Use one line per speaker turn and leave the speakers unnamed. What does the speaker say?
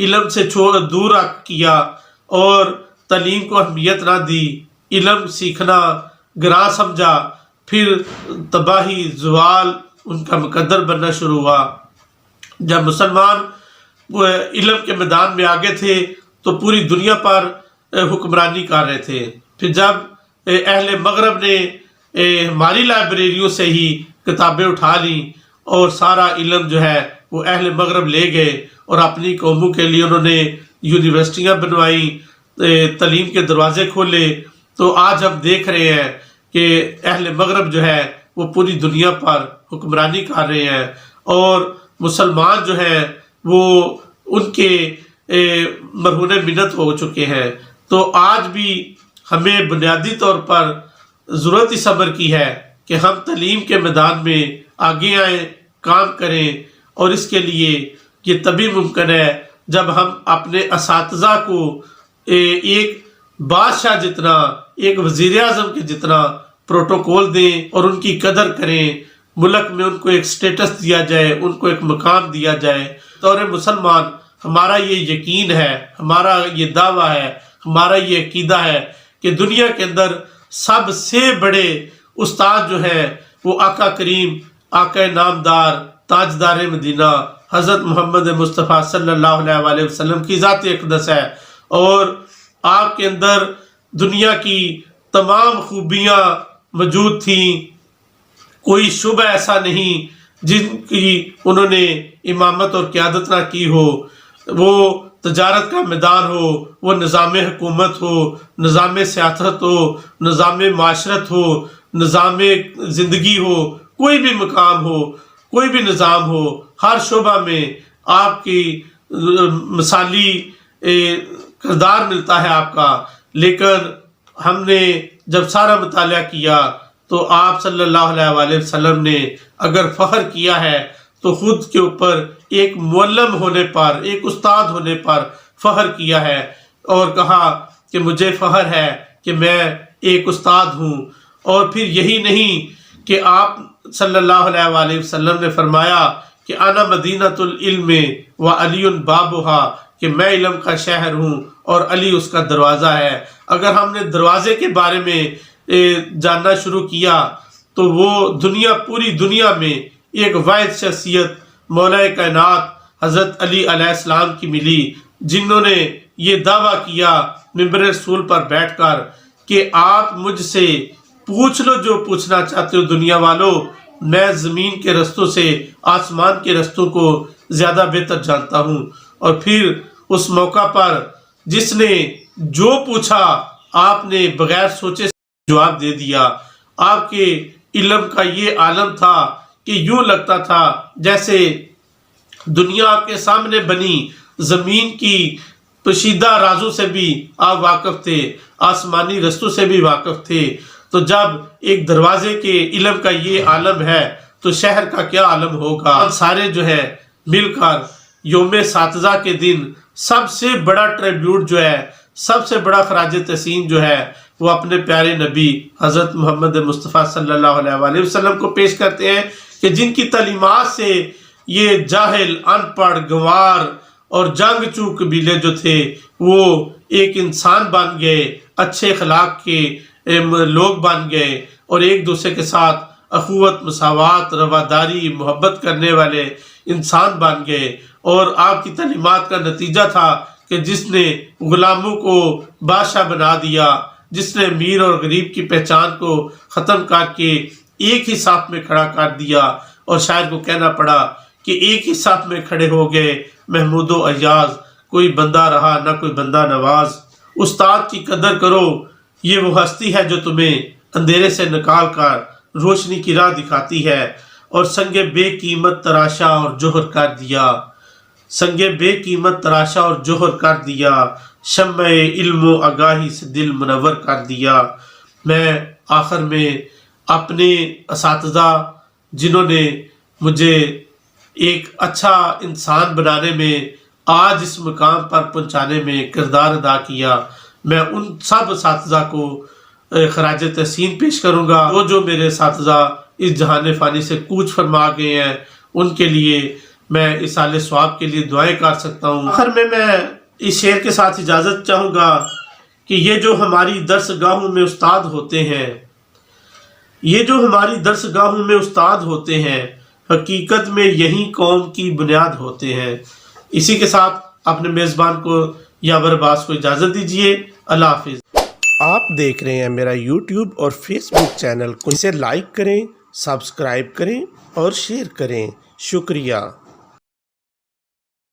علم سے دور کیا اور تعلیم کو اہمیت نہ دی، علم سیکھنا گراں سمجھا، پھر تباہی زوال ان کا مقدر بننا شروع ہوا۔ جب مسلمان علم کے میدان میں آگے تھے تو پوری دنیا پر حکمرانی کر رہے تھے۔ پھر جب اہل مغرب نے ہماری لائبریریوں سے ہی کتابیں اٹھا لیں اور سارا علم جو ہے وہ اہل مغرب لے گئے اور اپنی قوموں کے لیے انہوں نے یونیورسٹیاں بنوائیں، تعلیم کے دروازے کھولے، تو آج ہم دیکھ رہے ہیں کہ اہل مغرب جو ہے وہ پوری دنیا پر حکمرانی کر رہے ہیں اور مسلمان جو ہیں وہ ان کے مرہون منت ہو چکے ہیں۔ تو آج بھی ہمیں بنیادی طور پر ضرورت اس امر کی ہے کہ ہم تعلیم کے میدان میں آگے آئیں، کام کریں، اور اس کے لیے یہ تبھی ممکن ہے جب ہم اپنے اساتذہ کو ایک بادشاہ جتنا، ایک وزیر اعظم کے جتنا پروٹوکول دیں اور ان کی قدر کریں، ملک میں ان کو ایک سٹیٹس دیا جائے، ان کو ایک مقام دیا جائے۔ طور مسلمان ہمارا یہ یقین ہے، ہمارا یہ دعویٰ ہے، ہمارا یہ عقیدہ ہے کہ دنیا کے اندر سب سے بڑے استاد جو ہیں وہ آقا کریم، آقا نامدار، تاجدار مدینہ حضرت محمد مصطفیٰ صلی اللہ علیہ وآلہ وسلم کی ذات اقدس ہے، اور آپ کے اندر دنیا کی تمام خوبیاں موجود تھیں، کوئی شعبہ ایسا نہیں جن کی انہوں نے امامت اور قیادت نہ کی ہو، وہ تجارت کا میدان ہو، وہ نظام حکومت ہو، نظام سیاست ہو، نظام معاشرت ہو، نظام زندگی ہو، کوئی بھی مقام ہو، کوئی بھی نظام ہو، ہر شعبہ میں آپ کی مثالی کردار ملتا ہے آپ کا۔ لیکن ہم نے جب سارا مطالعہ کیا تو آپ صلی اللہ علیہ وآلہ وسلم نے اگر فخر کیا ہے تو خود کے اوپر ایک معلم ہونے پر، ایک استاد ہونے پر فخر کیا ہے اور کہا کہ مجھے فخر ہے کہ میں ایک استاد ہوں۔ اور پھر یہی نہیں کہ آپ صلی اللہ علیہ وآلہ وسلم نے فرمایا کہ انا مدینۃ العلم و علی بابھا، کہ میں علم کا شہر ہوں اور علی اس کا دروازہ ہے۔ اگر ہم نے دروازے کے بارے میں جاننا شروع کیا تو وہ دنیا، پوری دنیا میں ایک واحد شخصیت مولا کائنات حضرت علی علیہ السلام کی ملی، جنہوں نے یہ دعویٰ کیا منبر رسول پر بیٹھ کر کہ آپ مجھ سے پوچھ لو جو پوچھنا چاہتے ہو دنیا والوں، میں زمین کے رستوں سے آسمان کے رستوں کو زیادہ بہتر جانتا ہوں۔ اور پھر اس موقع پر جس نے جو پوچھا آپ نے بغیر سوچے جواب دے دیا۔ آپ کے علم کا یہ عالم تھا کہ یوں لگتا تھا جیسے دنیا آپ کے سامنے بنی، زمین کی پوشیدہ رازوں سے بھی آپ واقف تھے، آسمانی رستوں سے بھی واقف تھے۔ تو جب ایک دروازے کے علم کا یہ عالم ہے تو شہر کا کیا عالم ہوگا۔ ہم سارے جو ہے مل کر یوم اساتذہ کے دن سب سے بڑا ٹریبیوٹ جو ہے، سب سے بڑا خراج تحسین جو ہے، وہ اپنے پیارے نبی حضرت محمد مصطفیٰ صلی اللہ علیہ وآلہ وسلم کو پیش کرتے ہیں کہ جن کی تعلیمات سے یہ جاہل، ان پڑھ، گنوار اور جنگجو قبیلے جو تھے وہ ایک انسان بن گئے، اچھے اخلاق کے لوگ بن گئے اور ایک دوسرے کے ساتھ اخوت، مساوات، رواداری، محبت کرنے والے انسان بن گئے۔ اور آپ کی تعلیمات کا نتیجہ تھا کہ جس نے غلاموں کو بادشاہ بنا دیا، جس نے امیر اور غریب کی پہچان کو ختم کر کے ایک ہی صف میں کھڑا کر دیا، اور شاعر کو کہنا پڑا کہ ایک ہی صف میں کھڑے ہو گئے محمود و ایاز، کوئی بندہ رہا نہ کوئی بندہ نواز۔ استاد کی قدر کرو، یہ وہ ہستی ہے جو تمہیں اندھیرے سے نکال کر روشنی کی راہ دکھاتی ہے، اور سنگ بے قیمت تراشا اور جوہر کر دیا، سنگ بے قیمت تراشا اور جوہر کر دیا، شمع علم و آگاہی سے دل منور کر دیا۔ میں آخر میں اپنے اساتذہ جنہوں نے مجھے ایک اچھا انسان بنانے میں، آج اس مقام پر پہنچانے میں کردار ادا کیا، میں ان سب اساتذہ کو خراج تحسین پیش کروں گا۔ وہ جو میرے اساتذہ اس جہان فانی سے کوچ فرما گئے ہیں، ان کے لیے میں ایصال ثواب کے لیے دعائیں کر سکتا ہوں۔ آخر میں اس شعر کے ساتھ اجازت چاہوں گا کہ یہ جو ہماری درس گاہوں میں استاد ہوتے ہیں، یہ جو ہماری درس گاہوں میں استاد ہوتے ہیں، حقیقت میں یہی قوم کی بنیاد ہوتے ہیں۔ اسی کے ساتھ اپنے میزبان کو یاور عباس کو اجازت دیجیے۔ اللہ حافظ۔ آپ دیکھ رہے ہیں میرا یوٹیوب اور فیس بک چینل، اسے لائک کریں، سبسکرائب کریں اور شیئر کریں۔ شکریہ۔